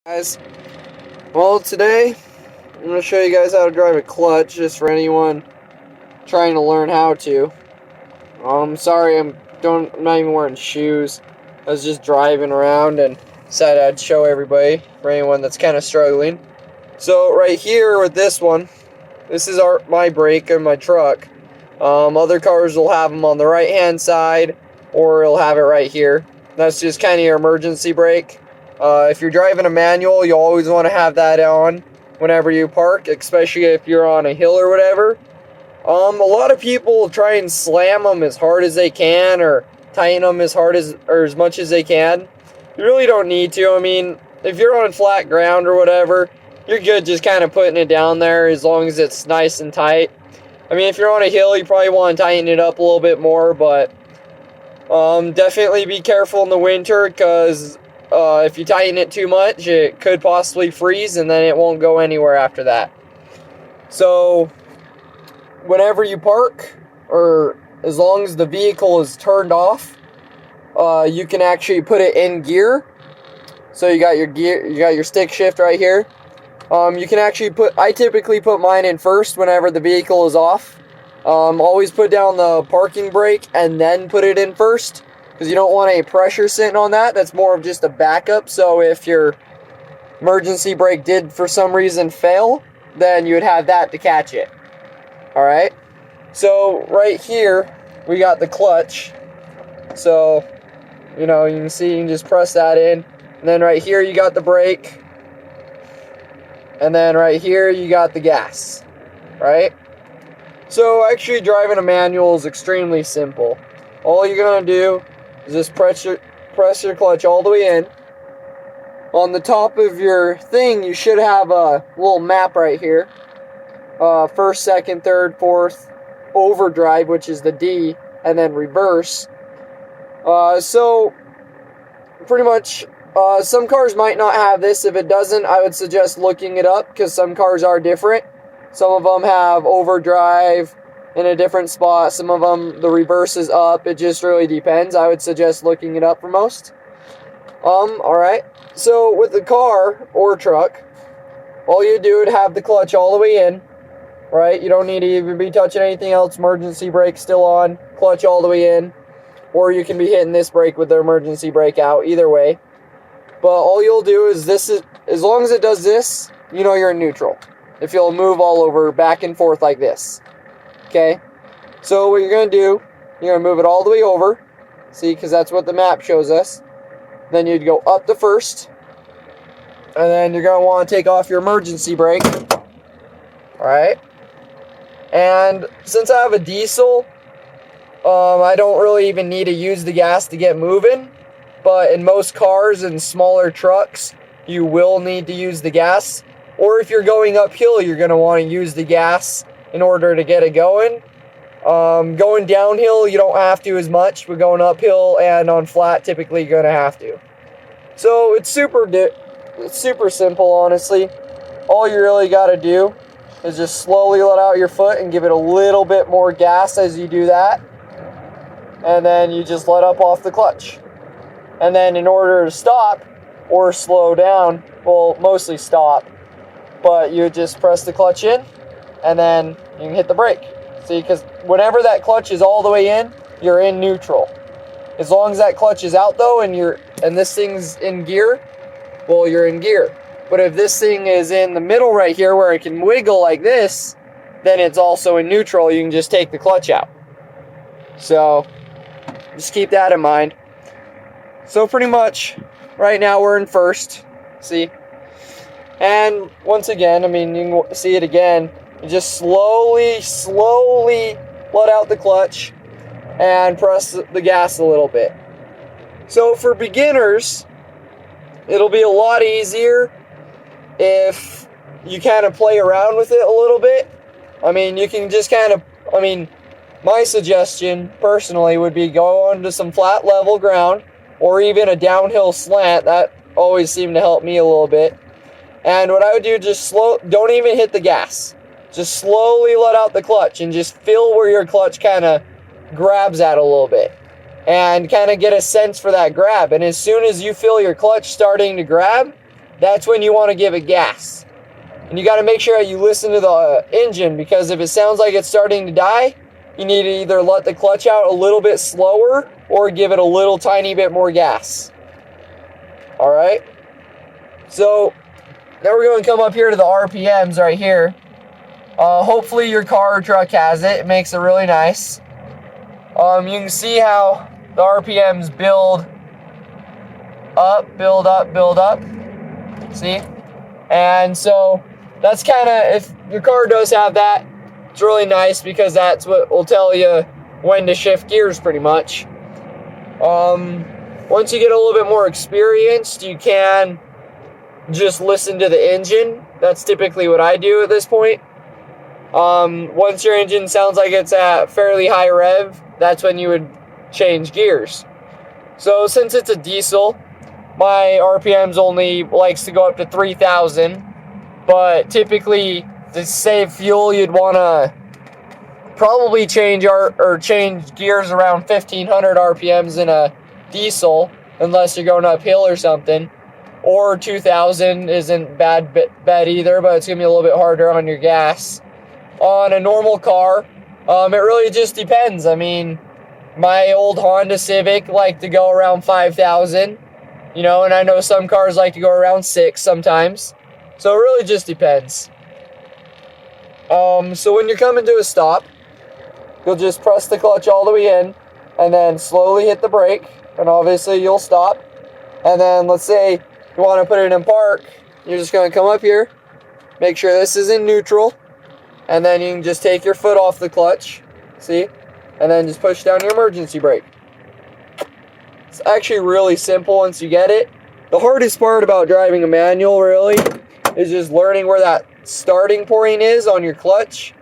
Guys, well today I'm going to show you guys how to drive a clutch, just for anyone trying to learn how to. Sorry I'm not even wearing shoes. I was just driving around and decided I'd show everybody, for anyone that's kind of struggling. So right here with this one, this is my brake in my truck. Other cars will have them on the right hand side, or it'll have it right here. That's just kind of your emergency brake. If you're driving a manual, you always want to have that on whenever you park, especially if you're on a hill or whatever. A lot of people try and slam them as hard as they can, or tighten them as much as they can. You really don't need to. I mean, if you're on flat ground or whatever, you're good just kind of putting it down there as long as it's nice and tight. I mean, if you're on a hill, you probably want to tighten it up a little bit more, but definitely be careful in the winter, because if you tighten it too much, it could possibly freeze, and then it won't go anywhere after that. So, whenever you park, or as long as the vehicle is turned off, you can actually put it in gear. So you got your stick shift right here. You can actually I typically put mine in first whenever the vehicle is off. Always put down the parking brake and then put it in first, because you don't want any pressure sitting on that. That's more of just a backup, so if your emergency brake did for some reason fail, then you would have that to catch it. Alright? So right here, we got the clutch. So, you can see, you can just press that in. And then right here, you got the brake. And then right here, you got the gas. Right? So actually driving a manual is extremely simple. All you're going to do is just press your clutch all the way in. On the top of your thing, you should have a little map right here. First, second, third, fourth, overdrive, which is the D, and then reverse. So pretty much, some cars might not have this. If it doesn't, I would suggest looking it up, because some cars are different. Some of them have overdrive in a different spot. Some of them, the reverse is up. It just really depends. I would suggest looking it up for most. Alright. So, with the car or truck, all you do is have the clutch all the way in. Right? You don't need to even be touching anything else. Emergency brake still on. Clutch all the way in. Or you can be hitting this brake with the emergency brake out. Either way. But all you'll do is as long as it does this, you're in neutral. If you'll move all over back and forth like this. Okay? So what you're going to do, you're going to move it all the way over. See, because that's what the map shows us. Then you'd go up to first. And then you're going to want to take off your emergency brake. Alright? And since I have a diesel, I don't really even need to use the gas to get moving. But in most cars and smaller trucks, you will need to use the gas. Or if you're going uphill, you're going to want to use the gas in order to get it going. Going downhill, you don't have to as much, but going uphill and on flat, typically you're going to have to. So it's super simple, honestly. All you really got to do is just slowly let out your foot and give it a little bit more gas as you do that. And then you just let up off the clutch. And then in order to stop or slow down, well, mostly stop, but you just press the clutch in, and then you can hit the brake. See, because whenever that clutch is all the way in, you're in neutral. As long as that clutch is out, though, and this thing's in gear, well, you're in gear. But if this thing is in the middle right here, where it can wiggle like this, then it's also in neutral. You can just take the clutch out. So, just keep that in mind. So pretty much, right now we're in first. See? And once again, I mean, you can see it again. You just slowly let out the clutch and press the gas a little bit. So for beginners, it'll be a lot easier if you kind of play around with it a little bit. I mean, you can just my suggestion personally would be go onto some flat level ground, or even a downhill slant. That always seemed to help me a little bit. And what I would do, don't even hit the gas. Just slowly let out the clutch and just feel where your clutch kind of grabs at a little bit. And kind of get a sense for that grab. And as soon as you feel your clutch starting to grab, that's when you want to give it gas. And you got to make sure that you listen to the engine, because if it sounds like it's starting to die, you need to either let the clutch out a little bit slower or give it a little tiny bit more gas. Alright? So, now we're going to come up here to the RPMs right here. Hopefully your car or truck has it. It makes it really nice. You can see how the RPMs build up, build up, build up. See? And so, that's kind of, if your car does have that, it's really nice, because that's what will tell you when to shift gears pretty much. Once you get a little bit more experienced, you can just listen to the engine. That's typically what I do at this point. Once your engine sounds like it's at fairly high rev, that's when you would change gears. So since it's a diesel, my RPMs only likes to go up to 3,000, but typically to save fuel, you'd want to probably change gears around 1,500 RPMs in a diesel, unless you're going uphill or something. Or 2,000 isn't bad either, but it's going to be a little bit harder on your gas. On a normal car, it really just depends. I mean, my old Honda Civic liked to go around 5,000, and I know some cars like to go around 6 sometimes. So it really just depends. So when you're coming to a stop, you'll just press the clutch all the way in, and then slowly hit the brake, and obviously you'll stop. And then let's say you want to put it in park, you're just going to come up here, make sure this is in neutral, and then you can just take your foot off the clutch, see? And then just push down your emergency brake. It's actually really simple once you get it. The hardest part about driving a manual, really, is just learning where that starting point is on your clutch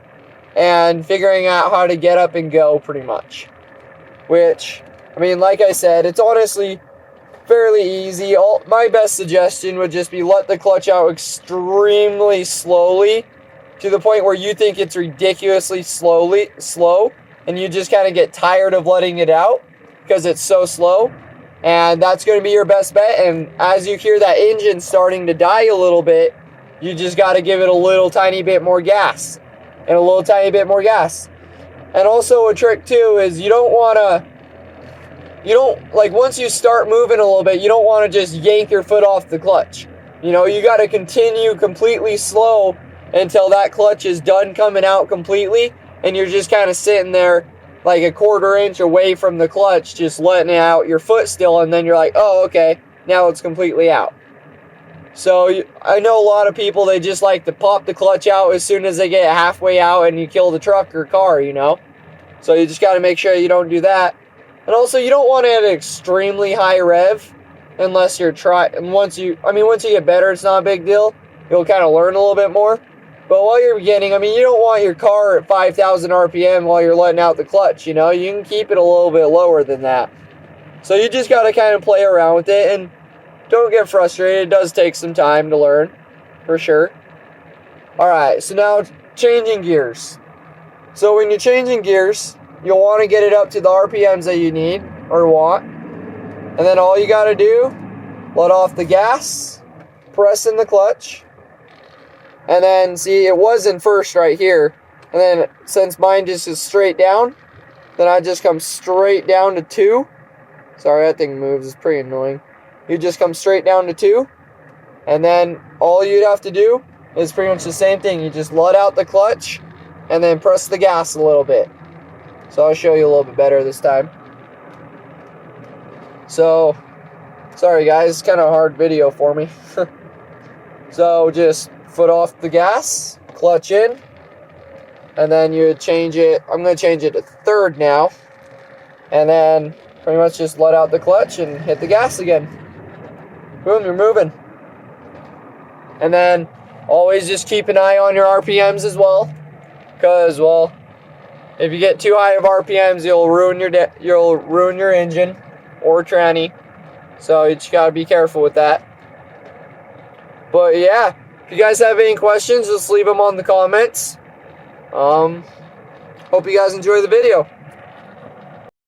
and figuring out how to get up and go, pretty much. Which, I mean, like I said, it's honestly fairly easy. My best suggestion would just be let the clutch out extremely slowly, to the point where you think it's ridiculously slow, and you just kind of get tired of letting it out because it's so slow. And that's going to be your best bet. And as you hear that engine starting to die a little bit, you just got to give it a little tiny bit more gas. And a little tiny bit more gas. And also a trick too is once you start moving a little bit, you don't want to just yank your foot off the clutch. You got to continue completely slow until that clutch is done coming out completely, and you're just kind of sitting there like a 1/4 inch away from the clutch, just letting out your foot still, and then you're like, oh, okay, now it's completely out. So I know a lot of people, they just like to pop the clutch out as soon as they get halfway out and you kill the truck or car, So you just got to make sure you don't do that. And also, you don't want it at an extremely high rev unless you're once you get better, it's not a big deal. You'll kind of learn a little bit more. But while you're beginning, you don't want your car at 5,000 RPM while you're letting out the clutch, You can keep it a little bit lower than that. So you just got to kind of play around with it, and don't get frustrated. It does take some time to learn, for sure. Alright, so now changing gears. So when you're changing gears, you'll want to get it up to the RPMs that you need or want. And then all you got to do, let off the gas, press in the clutch, and then see, it was in first right here. And then since mine just is straight down, then I just come straight down to 2. Sorry, that thing moves. It's pretty annoying. You just come straight down to 2. And then all you'd have to do is pretty much the same thing. You just let out the clutch and then press the gas a little bit. So I'll show you a little bit better this time. So, sorry guys, it's kind of a hard video for me. So just foot off the gas, clutch in, and then you change it. I'm going to change it to 3rd now. And then pretty much just let out the clutch and hit the gas again. Boom, you're moving. And then always just keep an eye on your RPMs as well. Because, well, if you get too high of RPMs, you'll ruin your engine or tranny. So you just gotta be careful with that. But yeah, if you guys have any questions, just leave them on the comments. Hope you guys enjoy the video.